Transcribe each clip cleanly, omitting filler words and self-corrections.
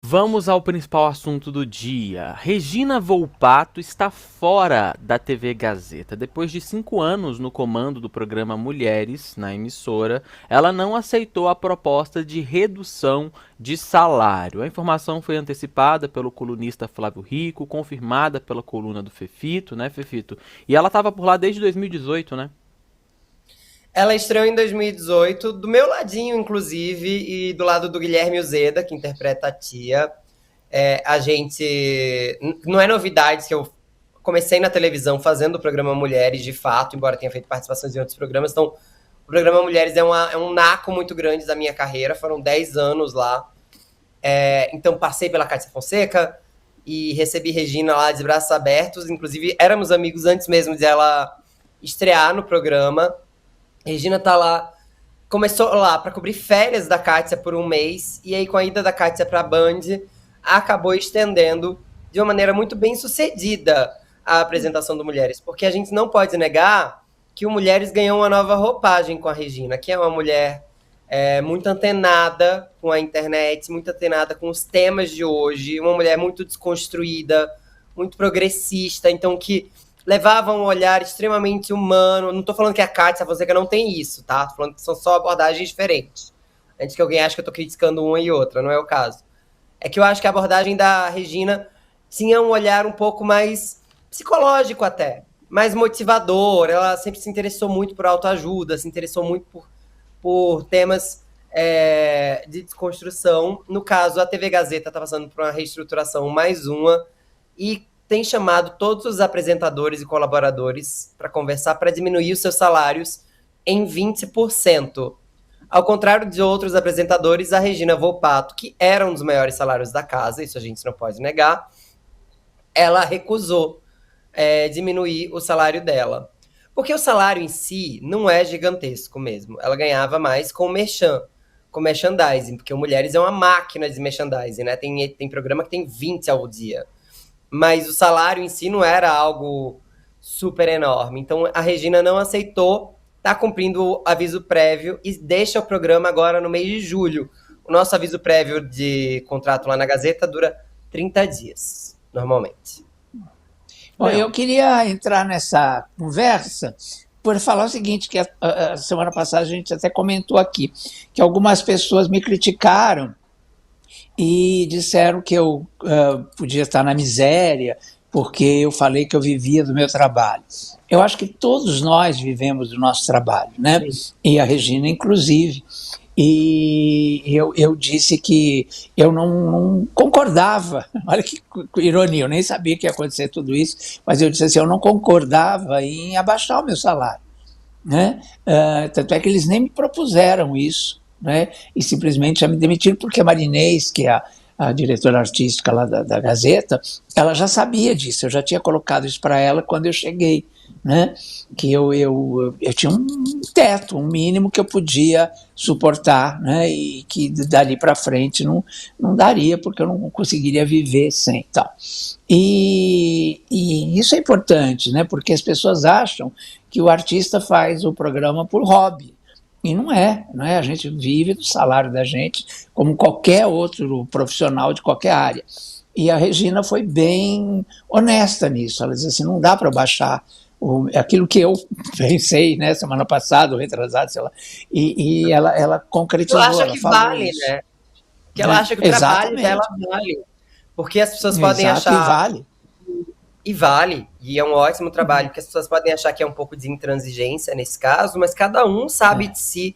Vamos ao principal assunto do dia. Regina Volpato está fora da TV Gazeta. Depois de 5 anos no comando do programa Mulheres, na emissora, ela não aceitou a proposta de redução de salário. A informação foi antecipada pelo colunista Flávio Rico, confirmada pela coluna do Fefito, né, Fefito? E ela estava por lá desde 2018, né? Ela estreou em 2018, do meu ladinho, inclusive, e do lado do Guilherme Uzeda, que interpreta a tia. A gente. Não é novidade que eu comecei na televisão fazendo o programa Mulheres, de fato, embora tenha feito participações em outros programas. Então, o programa Mulheres é um naco muito grande da minha carreira, foram 10 anos lá. Então, passei pela Cátia Fonseca e recebi Regina lá de braços abertos. Inclusive, éramos amigos antes mesmo de ela estrear no programa. Regina tá lá, começou lá para cobrir férias da Kátia por um mês, e aí com a ida da Kátia para a Band, acabou estendendo de uma maneira muito bem sucedida a apresentação do Mulheres, porque a gente não pode negar que o Mulheres ganhou uma nova roupagem com a Regina, que é uma mulher muito antenada com a internet, muito antenada com os temas de hoje, uma mulher muito desconstruída, muito progressista, então que levava um olhar extremamente humano. Não tô falando que a Kátia Fonseca não tem isso, tá? Tô falando que são só abordagens diferentes. Antes que alguém ache que eu tô criticando uma e outra, não é o caso. É que eu acho que a abordagem da Regina tinha um olhar um pouco mais psicológico até, mais motivador. Ela sempre se interessou muito por autoajuda, se interessou muito por temas de desconstrução. No caso, a TV Gazeta está passando por uma reestruturação, mais uma, e tem chamado todos os apresentadores e colaboradores para conversar para diminuir os seus salários em 20%. Ao contrário de outros apresentadores, a Regina Volpato, que era um dos maiores salários da casa, isso a gente não pode negar, ela recusou diminuir o salário dela. Porque o salário em si não é gigantesco mesmo. Ela ganhava mais com merchandising, porque o Mulheres é uma máquina de merchandising, né? Tem programa que tem 20 ao dia. Mas o salário em si não era algo super enorme. Então a Regina não aceitou, está cumprindo o aviso prévio e deixa o programa agora no mês de julho. O nosso aviso prévio de contrato lá na Gazeta dura 30 dias, normalmente. Bom, eu queria entrar nessa conversa por falar o seguinte, que a semana passada a gente até comentou aqui, que algumas pessoas me criticaram e disseram que eu podia estar na miséria, porque eu falei que eu vivia do meu trabalho. Eu acho que todos nós vivemos do nosso trabalho, né? Sim. E a Regina, inclusive. E eu disse que eu não concordava, olha que ironia, eu nem sabia que ia acontecer tudo isso, mas eu disse assim, eu não concordava em abaixar o meu salário, né? Tanto é que eles nem me propuseram isso, né? E simplesmente já me demitiram, porque a Marinês, que é a diretora artística lá da Gazeta, ela já sabia disso, eu já tinha colocado isso para ela quando eu cheguei, né? Que eu tinha um teto, um mínimo que eu podia suportar, né? E que dali para frente não daria, porque eu não conseguiria viver sem tal. E isso é importante, né? Porque as pessoas acham que o artista faz o programa por hobby. E não é, a gente vive do salário da gente, como qualquer outro profissional de qualquer área. E a Regina foi bem honesta nisso, ela disse assim, não dá para baixar aquilo que eu pensei, né, semana passada, ou retrasada, sei lá, e ela concretizou, ela ela falou vale, isso. Né? Que ela acha que o trabalho dela vale. Porque as pessoas podem achar... E vale. E vale, e é um ótimo trabalho, porque as pessoas podem achar que é um pouco de intransigência nesse caso, mas cada um sabe de si,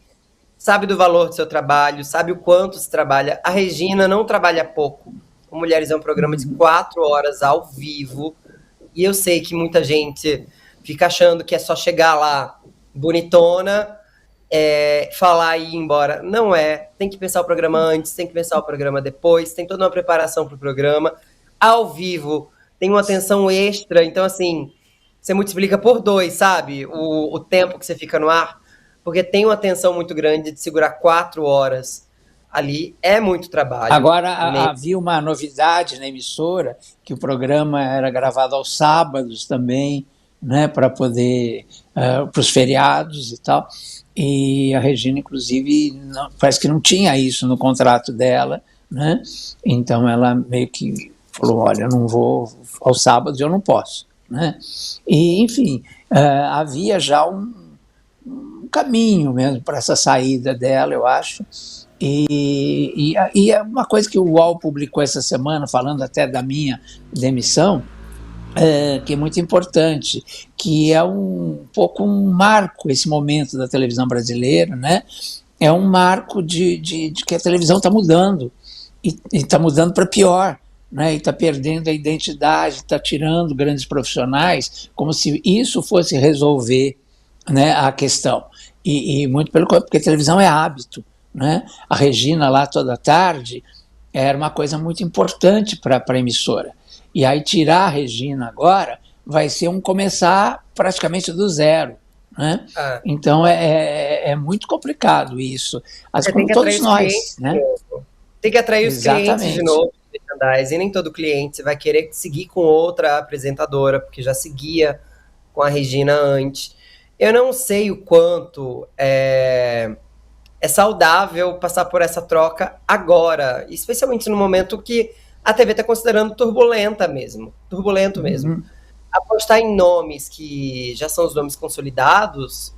sabe do valor do seu trabalho, sabe o quanto se trabalha. A Regina não trabalha pouco. O Mulheres é um programa de 4 horas ao vivo, e eu sei que muita gente fica achando que é só chegar lá bonitona, falar e ir embora. Não é. Tem que pensar o programa antes, tem que pensar o programa depois, tem toda uma preparação para o programa. Ao vivo, tem uma atenção extra, então assim, você multiplica por 2, sabe? O tempo que você fica no ar, porque tem uma atenção muito grande de segurar 4 horas ali, é muito trabalho. Agora, havia uma novidade na emissora, que o programa era gravado aos sábados também, né, para poder, para os feriados e tal, e a Regina, inclusive, parece que não tinha isso no contrato dela, né? Então ela meio que falou, olha, eu não vou, aos sábados eu não posso, né? E, enfim, havia já um caminho mesmo para essa saída dela, eu acho. E é uma coisa que o UOL publicou essa semana, falando até da minha demissão, que é muito importante, que é um pouco um marco esse momento da televisão brasileira, né? É um marco de que a televisão está mudando, e está mudando para pior, né? E está perdendo a identidade, está tirando grandes profissionais, como se isso fosse resolver, né, a questão. E muito pelo contrário, porque a televisão é hábito, né? A Regina lá toda tarde era uma coisa muito importante para a emissora. E aí tirar a Regina agora vai ser um começar praticamente do zero, né? Ah, Então é muito complicado isso. você tem Como que atrair todos os nós, clientes de né? novo. Tem que atrair os clientes de Exatamente. novo do merchandising. Nem todo cliente vai querer seguir com outra apresentadora, porque já seguia com a Regina antes. Eu não sei o quanto é saudável passar por essa troca agora, especialmente no momento que a TV está considerando turbulento mesmo. Uhum. Apostar em nomes que já são os nomes consolidados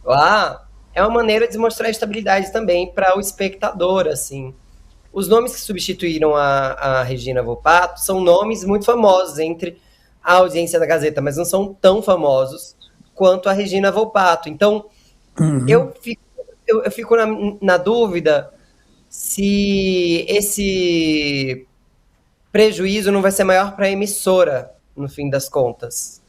lá é uma maneira de mostrar estabilidade também para o espectador, assim. Os nomes que substituíram a Regina Volpato são nomes muito famosos entre a audiência da Gazeta, mas não são tão famosos quanto a Regina Volpato. Então, Uhum. eu fico, eu fico na dúvida se esse prejuízo não vai ser maior para a emissora, no fim das contas.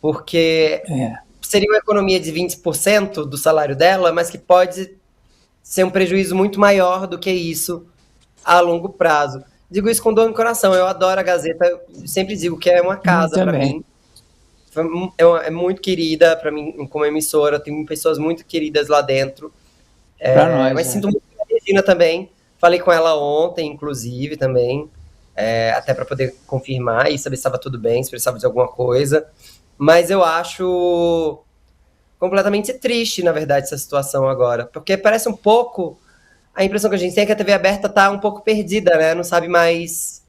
Porque É. seria uma economia de 20% do salário dela, mas que pode ser um prejuízo muito maior do que isso a longo prazo. Digo isso com dor no coração. Eu adoro a Gazeta, eu sempre digo que é uma casa para Também. mim. É muito querida para mim como emissora, tem pessoas muito queridas lá dentro. Para nós, Mas sinto muito a Regina também. Falei com ela ontem, inclusive, também. Até para poder confirmar e saber se estava tudo bem, se precisava de alguma coisa. Mas eu acho completamente triste, na verdade, essa situação agora. Porque parece um pouco. A impressão que a gente tem é que a TV aberta está um pouco perdida, né? Não sabe mais